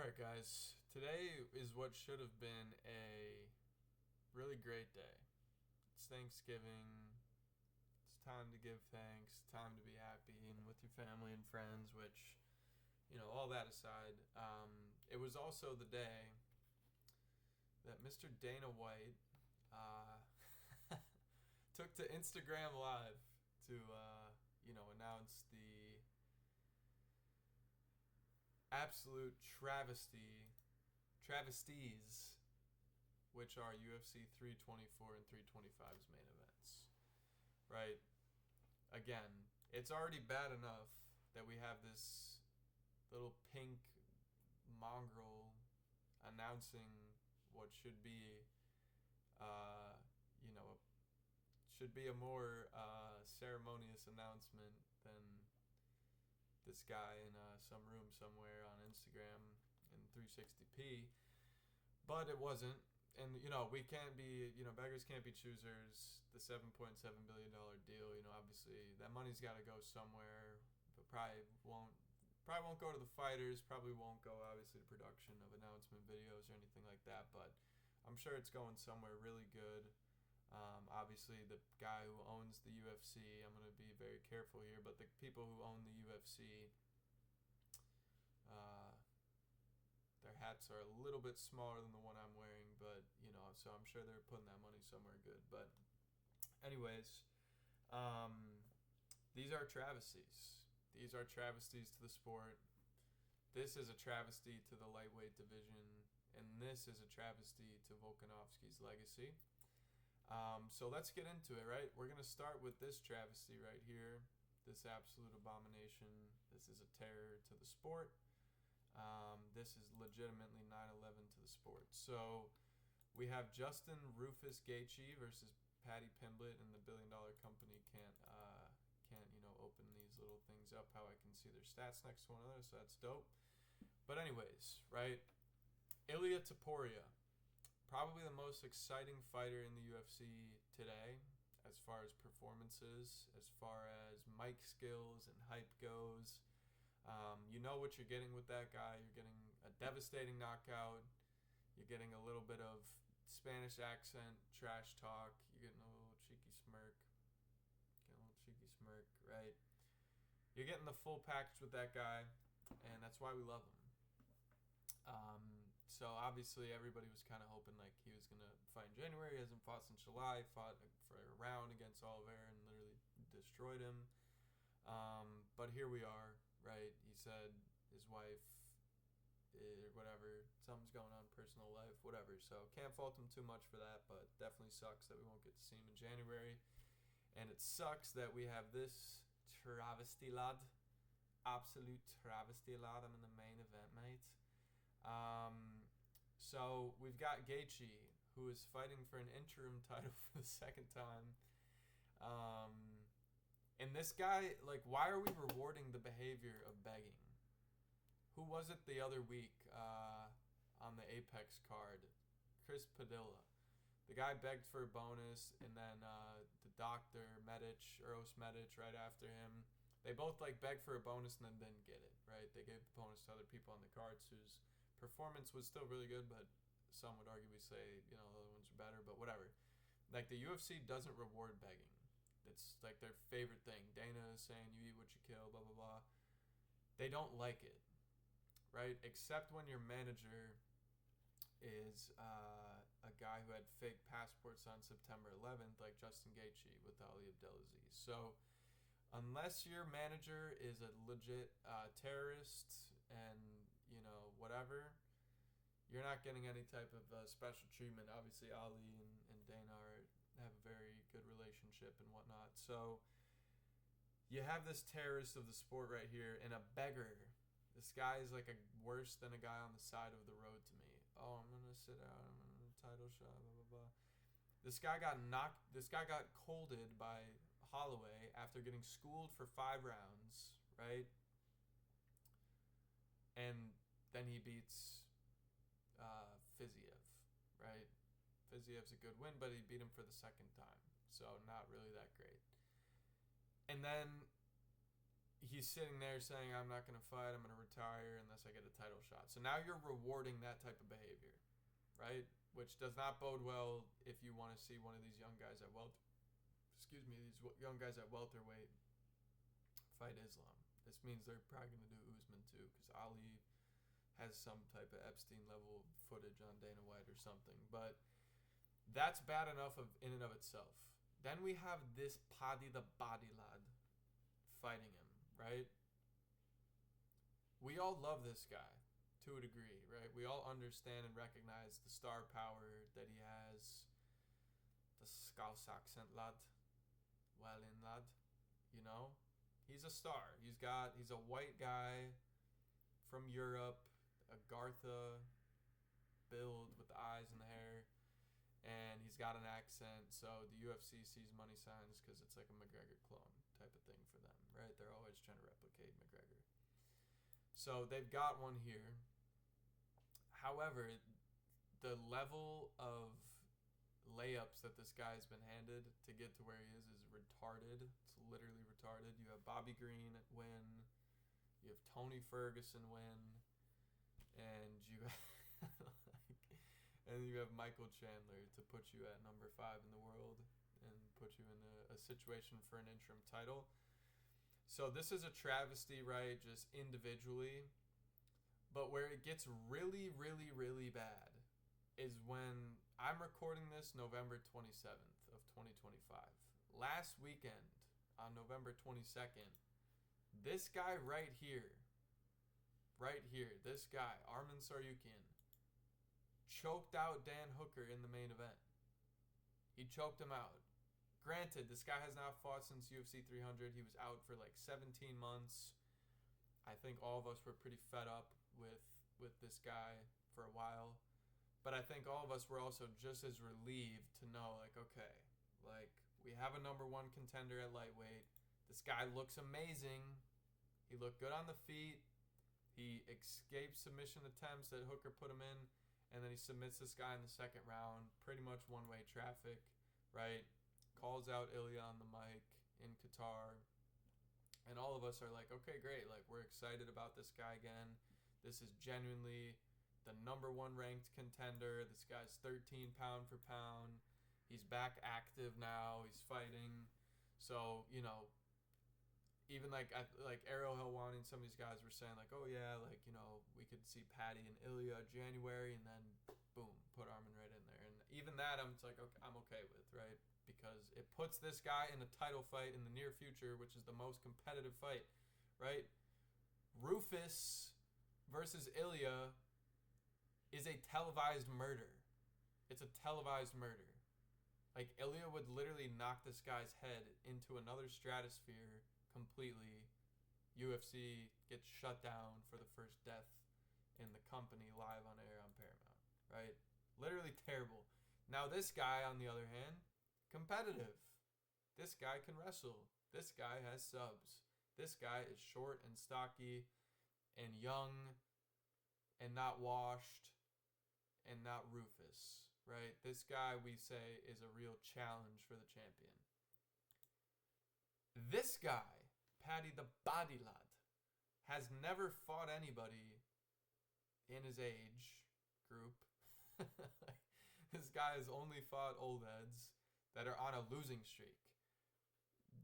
Alright, guys. Today is what should have been a really great day. It's Thanksgiving. It's time to give thanks, time to be happy and with your family and friends, which, all that aside, it was also the day that Mr. Dana White uh, took to Instagram Live to, announce the absolute travesties, which are UFC 324 and 325's main events. Right? Again, it's already bad enough that we have this little pink mongrel announcing what should be, uh, you know, should be a more ceremonious announcement than this guy in some room somewhere on Instagram in 360p, but it wasn't. And we can't be, beggars can't be choosers. The $7.7 billion deal, obviously that money's got to go somewhere, but probably won't go to the fighters. Probably won't go, obviously, to production of announcement videos or anything like that. But I'm sure it's going somewhere really good. Obviously, the guy who owns the UFC, I'm going to be very careful here, but the people who own the UFC, their hats are a little bit smaller than the one I'm wearing, but, so I'm sure they're putting that money somewhere good. But anyways, these are travesties. These are travesties to the sport. This is a travesty to the lightweight division, and this is a travesty to Volkanovski's legacy. So let's get into it, right? We're going to start with this travesty right here, this absolute abomination. This is a terror to the sport. This is legitimately 9/11 to the sport. So we have Justin Rufus Gaethje versus Paddy Pimblett, and the billion-dollar company can't open these little things up how I can see their stats next to one another, so that's dope. But anyways, right? Ilia Topuria, probably the most exciting fighter in the UFC today as far as performances, as far as mic skills and hype goes. You know what you're getting with that guy. You're getting a devastating knockout. You're getting a little bit of Spanish accent, trash talk. You're getting a little cheeky smirk. Right? You're getting the full package with that guy, and that's why we love him. So obviously everybody was kind of hoping like he was going to fight in January. He hasn't fought since July. Fought for a round against Oliveira and literally destroyed him. But here we are, right? He said his wife, whatever, something's going on in personal life, whatever. So can't fault him too much for that, but definitely sucks that we won't get to see him in January. And it sucks that we have this travesty lad, absolute travesty lad. I'm in the main event, mate. So we've got Gaethje, who is fighting for an interim title for the second time. And this guy, like, why are we rewarding the behavior of begging? Who was it the other week on the Apex card? Chris Padilla. The guy begged for a bonus, and then the doctor, Eros Medic, right after him. They both, begged for a bonus and then didn't get it, right? They gave the bonus to other people on the cards whose performance was still really good, but some would arguably say, the other ones are better, but whatever. The UFC doesn't reward begging. It's, their favorite thing. Dana is saying you eat what you kill, blah, blah, blah. They don't like it, right? Except when your manager is a guy who had fake passports on September 11th, like Justin Gaethje with Ali Abdelaziz. So unless your manager is a legit terrorist and, whatever, you're not getting any type of special treatment. Obviously, Ali and Dana have a very good relationship and whatnot. So you have this terrorist of the sport right here and a beggar. This guy is worse than a guy on the side of the road to me. Oh, I'm going to sit out. I'm going to title shot, blah, blah, blah. This guy got colded by Holloway after getting schooled for 5 rounds, right? And then he beats Fiziev, right? Fiziev's a good win, but he beat him for the second time. So not really that great. And then he's sitting there saying, I'm not going to fight, I'm going to retire unless I get a title shot. So now you're rewarding that type of behavior, right? Which does not bode well if you want to see one of these young guys at welterweight fight Islam. This means they're probably going to do Usman too, because Ali has some type of Epstein level footage on Dana White or something. But that's bad enough in and of itself. Then we have this Paddy the Body Lad fighting him, right? We all love this guy to a degree, right? We all understand and recognize the star power that he has. The Scouse accent lad. Well in lad. You know? He's a star. He's a white guy from Europe, a Gartha build with the eyes and the hair, and he's got an accent, so the UFC sees money signs because it's like a McGregor clone type of thing for them, right? They're always trying to replicate McGregor. So they've got one here. However, the level of layups that this guy's been handed to get to where he is retarded. It's literally retarded. You have Bobby Green win. You have Tony Ferguson win. And you have Michael Chandler to put you at number 5 in the world and put you in a situation for an interim title. So this is a travesty, right? Just individually. But where it gets really, really, really bad is when I'm recording this November 27th of 2025. Last weekend on November 22nd, this guy right here, this guy, Arman Saryukian, choked out Dan Hooker in the main event. He choked him out. Granted, this guy has not fought since UFC 300. He was out for like 17 months. I think all of us were pretty fed up with this guy for a while. But I think all of us were also just as relieved to know, like, okay, like, we have a number 1 contender at lightweight. This guy looks amazing. He looked good on the feet. He escaped submission attempts that Hooker put him in, and then he submits this guy in the second round. Pretty much one-way traffic, right? Calls out Ilya on the mic in Qatar. And all of us are like, okay, great. Like, we're excited about this guy again. This is genuinely the number 1 ranked contender. This guy's 13 pound for pound. He's back active now. He's fighting. So, you know, even like Ariel Helwani and some of these guys were saying like, oh yeah, like, you know, we could see Paddy and Ilya January, and then boom, put Arman right in there. And even that I'm okay with, right? Because it puts this guy in a title fight in the near future, which is the most competitive fight, right? Rufus versus Ilya is a televised murder. It's a televised murder. Like, Ilya would literally knock this guy's head into another stratosphere completely. UFC gets shut down for the first death in the company live on air on Paramount, right? Literally terrible. Now this guy, on the other hand, competitive. This guy can wrestle. This guy has subs. This guy is short and stocky and young and not washed and not Rufus, right? This guy, we say, is a real challenge for the champion. This guy, Paddy the Body Lad, has never fought anybody in his age group. This guy has only fought old heads that are on a losing streak.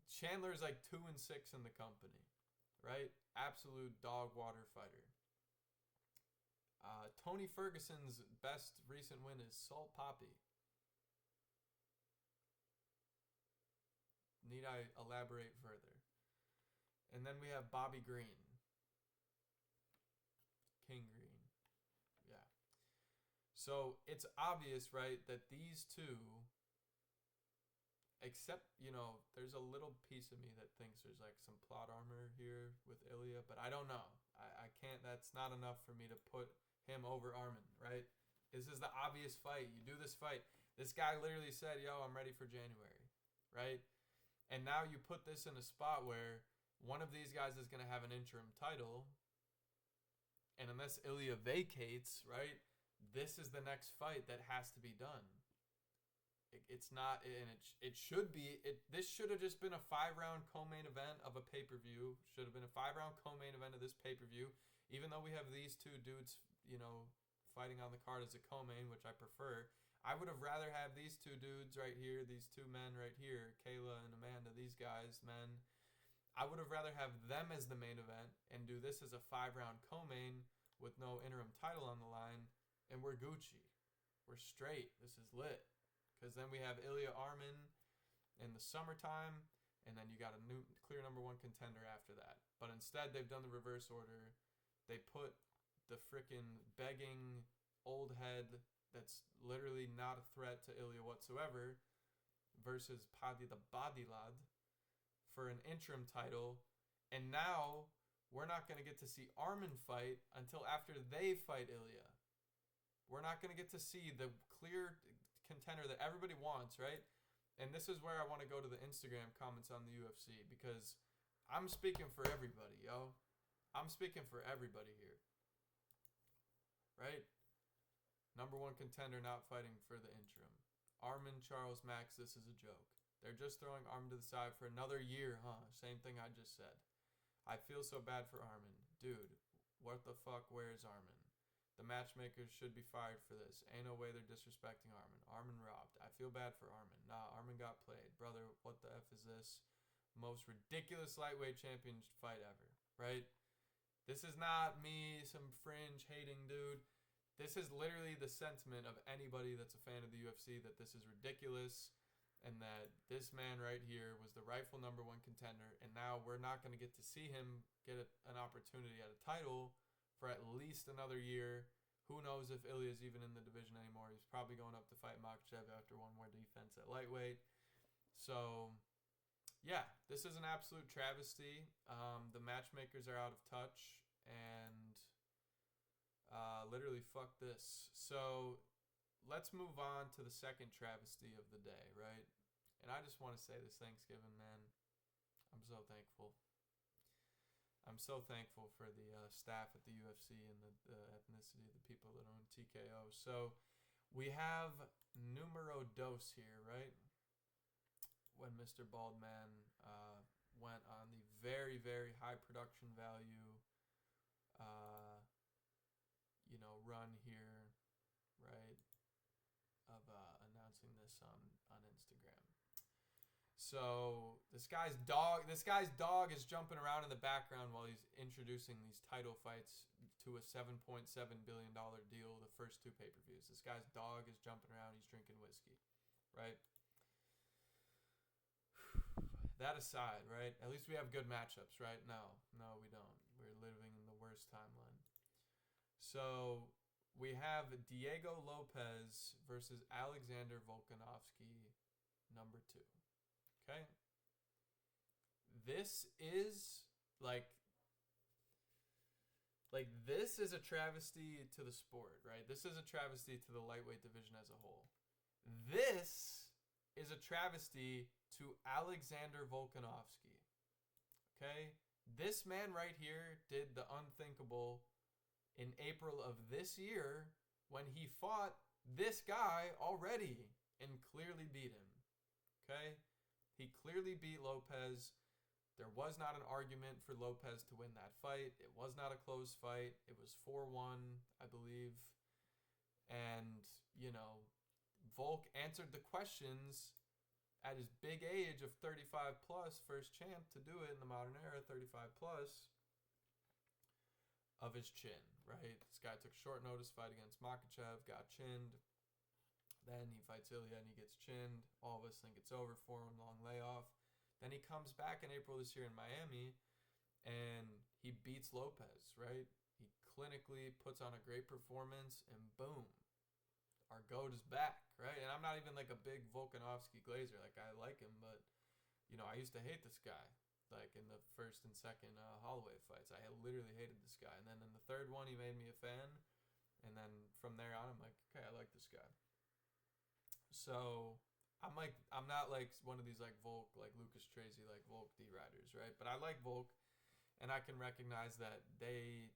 Chandler's like 2-6 in the company, right? Absolute dog water fighter. Tony Ferguson's best recent win is Salt Poppy. Need I elaborate further? And then we have Bobby Green. King Green. Yeah. So it's obvious, right, that these two, except, you know, there's a little piece of me that thinks there's like some plot armor here with Ilya, but I don't know. I can't, that's not enough for me to put him over Arman, right? This is the obvious fight. You do this fight. This guy literally said, yo, I'm ready for January, right? And now you put this in a spot where one of these guys is going to have an interim title, and unless Ilya vacates, right, this is the next fight that has to be done. It's not, and it should be, this should have just been a 5-round co-main event of a pay-per-view. Should have been a 5-round co-main event of this pay-per-view. Even though we have these two dudes, fighting on the card as a co-main, which I prefer, I would have rather have these two dudes right here, these two men right here, Kayla and Amanda, these guys, men. I would have rather have them as the main event and do this as a 5-round co-main with no interim title on the line, and we're Gucci. We're straight. This is lit. Because then we have Ilya Arman in the summertime, and then you got a new clear number 1 contender after that. But instead, they've done the reverse order. They put the freaking begging old head that's literally not a threat to Ilya whatsoever versus Paddy the Bodylad for an interim title. And now we're not going to get to see Arman fight until after they fight Ilya. We're not going to get to see the clear contender that everybody wants, right? And this is where I want to go to the Instagram comments on the UFC, because I'm speaking for everybody, yo. I'm speaking for everybody here. Right? Number 1 contender not fighting for the interim. Arman, Charles, Max, this is a joke. They're just throwing Arman to the side for another year, huh? Same thing I just said. I feel so bad for Arman. Dude, what the fuck? Where is Arman? The matchmakers should be fired for this. Ain't no way they're disrespecting Arman. Arman robbed. I feel bad for Arman. Nah, Arman got played. Brother, what the F is this? Most ridiculous lightweight champion fight ever, right? This is not me, some fringe hating dude. This is literally the sentiment of anybody that's a fan of the UFC, that this is ridiculous and that this man right here was the rightful number 1 contender, and now we're not going to get to see him get an opportunity at a title for at least another year. Who knows if Ilya's even in the division anymore. He's probably going up to fight Makhachev after one more defense at lightweight. So, yeah, this is an absolute travesty. The matchmakers are out of touch, and literally fuck this. So, let's move on to the second travesty of the day, right? And I just want to say this Thanksgiving, man, I'm so thankful. I'm so thankful for the staff at the UFC and the ethnicity of the people that own TKO. So we have numero dos here, right? When Mr. Baldman went on the very, very high production value, run here, right? Of announcing this on Instagram. So this guy's dog is jumping around in the background while he's introducing these title fights to a $7.7 billion deal, the first 2 pay-per-views. This guy's dog is jumping around, he's drinking whiskey, right? That aside, right? At least we have good matchups, right? No, we don't. We're living in the worst timeline. So we have Diego Lopez versus Alexander Volkanovski, number 2. Okay? This is this is a travesty to the sport, right? This is a travesty to the lightweight division as a whole. This is a travesty to Alexander Volkanovski. Okay? This man right here did the unthinkable in April of this year when he fought this guy already and clearly beat him. Okay? He clearly beat Lopez. There was not an argument for Lopez to win that fight. It was not a close fight. It was 4-1, I believe. And, Volk answered the questions at his big age of 35 plus, first champ to do it in the modern era, 35 plus, of his chin, right? This guy took a short notice fight against Makhachev, got chinned. Then he fights Ilya and he gets chinned. All of us think it's over for him, long layoff. Then he comes back in April this year in Miami and he beats Lopez, right? He clinically puts on a great performance and boom, our GOAT is back, right? And I'm not even like a big Volkanovski glazer. Like, I like him, but, I used to hate this guy. Like in the first and second Holloway fights, I literally hated this guy. And then in the third one, he made me a fan. And then from there on, I'm like, okay, I like this guy. So I'm not like one of these like Volk, like Lucas Tracy, like Volk D-riders, right? But I like Volk, and I can recognize that they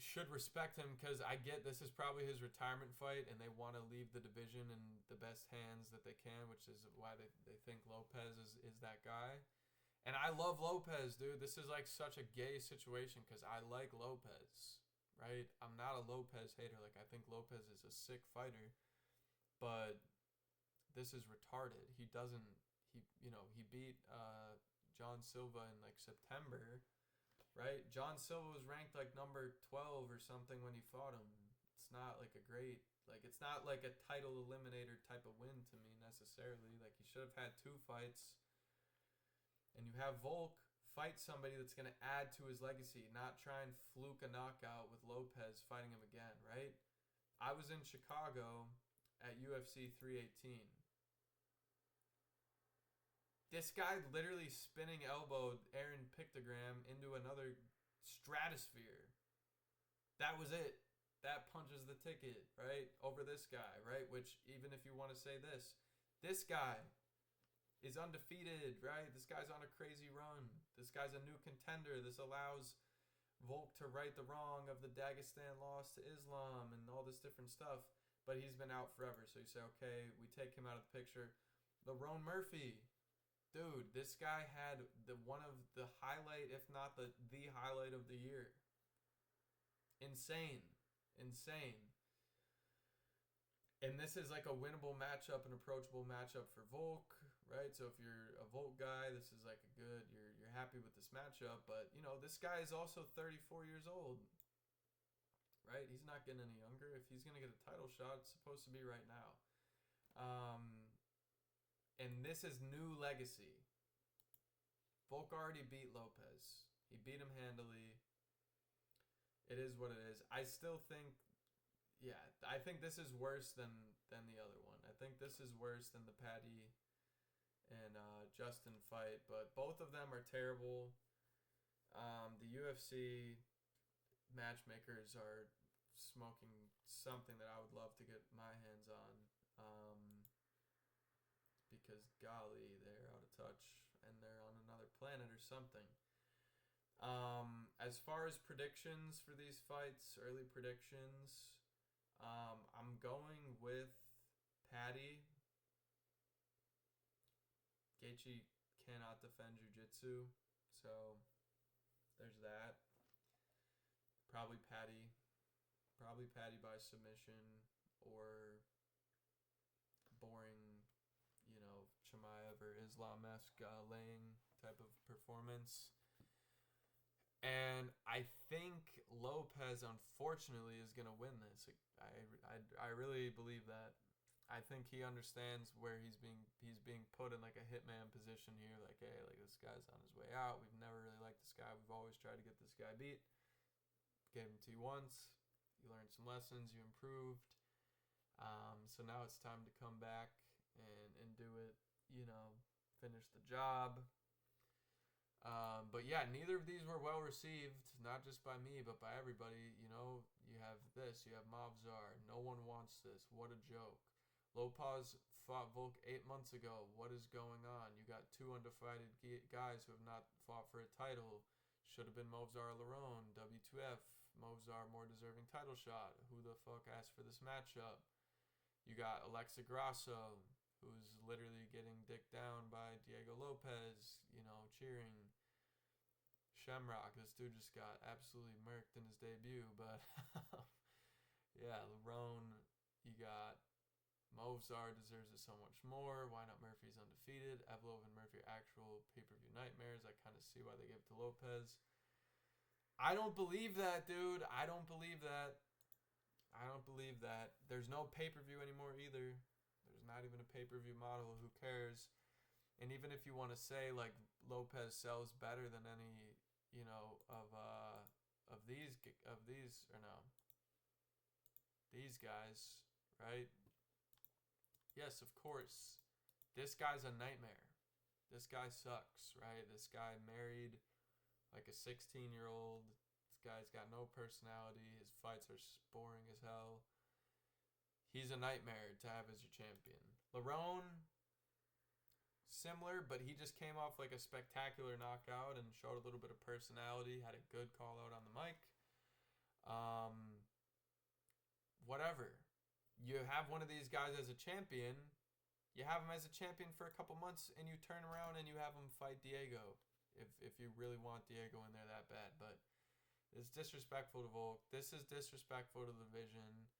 should respect him because I get this is probably his retirement fight, and they want to leave the division in the best hands that they can, which is why they think Lopez is that guy. And I love Lopez, dude. This is like such a gay situation because I like Lopez, right? I'm not a Lopez hater. Like, I think Lopez is a sick fighter, but this is retarded. He doesn't, he beat John Silva in like September, right? John Silva was ranked like number 12 or something when he fought him. It's not like a great, like, it's not like a title eliminator type of win to me necessarily. Like, he should have had 2 fights. And you have Volk fight somebody that's going to add to his legacy, not try and fluke a knockout with Lopez fighting him again, right? I was in Chicago at UFC 318. This guy literally spinning elbowed Aaron Pictogram into another stratosphere. That was it. That punches the ticket, right? Over this guy, right? Which, even if you want to say this guy is undefeated, right? This guy's on a crazy run. This guy's a new contender. This allows Volk to right the wrong of the Dagestan loss to Islam and all this different stuff. But he's been out forever. So you say, okay, we take him out of the picture. Lerone Murphy. Dude, this guy had one of the highlight, if not the highlight of the year. Insane. And this is like a winnable matchup, an approachable matchup for Volk, right? So if you're a Volk guy, this is like a good, you're happy with this matchup. But, this guy is also 34 years old, right? He's not getting any younger. If he's going to get a title shot, it's supposed to be right now. And this is new legacy. Volk already beat Lopez. He beat him handily. It is what it is. I still think, I think this is worse than the other one. I think this is worse than the Paddy and Justin fight, but both of them are terrible. The UFC matchmakers are smoking something that I would love to get my hands on, because golly, they're out of touch and they're on another planet or something. As far as predictions for these fights, early predictions, I'm going with Paddy. Gaethje cannot defend jiu-jitsu, so there's that. Probably Paddy by submission or boring, Chimaev or Islam-esque laying type of performance. And I think Lopez, unfortunately, is going to win this. I really believe that. I think he understands where he's being put in like a hitman position here. Like, hey, like this guy's on his way out. We've never really liked this guy. We've always tried to get this guy beat. Gave him to you once. You learned some lessons. You improved. So now it's time to come back and do it. Finish the job. But yeah, neither of these were well received, not just by me, but by everybody. You have this, you have Movzar. No one wants this. What a joke. Lopez fought Volk 8 months ago. What is going on? You got 2 undefeated guys who have not fought for a title. Should have been Movzar or Lerone. W2F. Movzar more deserving title shot. Who the fuck asked for this matchup? You got Alexa Grasso, who's literally getting dicked down by Diego Lopez, cheering. Shamrock, this dude just got absolutely murked in his debut, but yeah, Lerone, you got Movzar deserves it so much more. Why not Murphy's undefeated? Evloev and Murphy are actual pay-per-view nightmares. I kind of see why they gave it to Lopez. I don't believe that, dude. I don't believe that. There's no pay-per-view anymore either. There's not even a pay-per-view model. Who cares? And even if you want to say like Lopez sells better than any, of these guys, right? Yes, of course. This guy's a nightmare. This guy sucks, right? This guy married like a 16-year-old. This guy's got no personality. His fights are boring as hell. He's a nightmare to have as your champion. Lerone, similar, but he just came off like a spectacular knockout and showed a little bit of personality, had a good call out on the mic. Whatever. You have one of these guys as a champion, you have him as a champion for a couple months, and you turn around and you have him fight Diego. if you really want Diego in there that bad. But it's disrespectful to Volk. This is disrespectful to the division.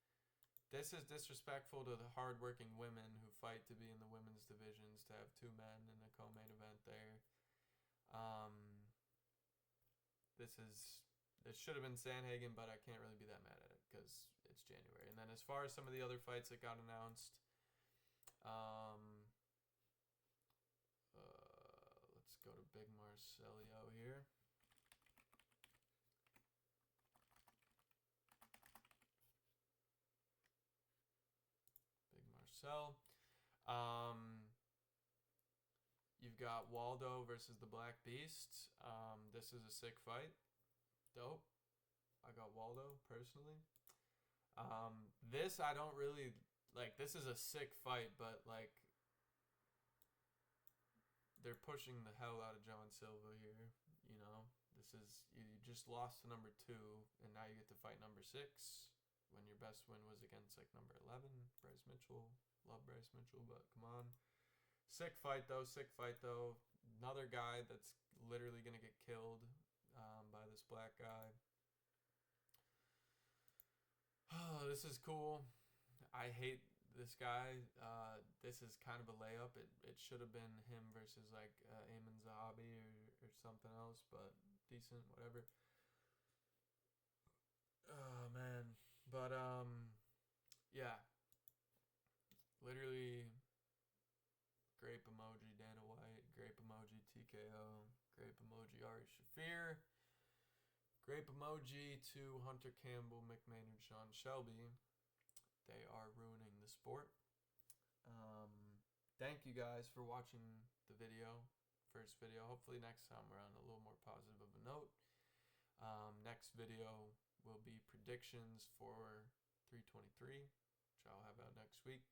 This is disrespectful to the hardworking women who fight to be in the women's divisions, to have two men in a co-main event there. It should have been Sandhagen, but I can't really be that mad at it because it's January. And then as far as some of the other fights that got announced, let's go to Big Marcelio here. Big Marcel. You've got Waldo versus the Black Beast. This is a sick fight. Dope. I got Waldo personally. This I don't really like. This is a sick fight, but like they're pushing the hell out of John Silva here. You know, this is you just lost to number 2, and now you get to fight number 6 when your best win was against like number 11, Bryce Mitchell. Love Bryce Mitchell, but come on. Sick fight though. Another guy that's literally gonna get killed by this black guy. Oh, this is cool. I hate this guy. This is kind of a layup. It should have been him versus like Ayman Zahabi or something else, but decent, whatever. Oh man, but yeah. Literally, grape emoji Dana White, grape emoji TKO, grape emoji Ari Shafir, grape emoji to Hunter Campbell, Mick Maynard, Sean Shelby. They are ruining the sport. Thank you guys for watching the video, first video. Hopefully next time we're on a little more positive of a note. Next video will be predictions for 323, which I'll have out next week.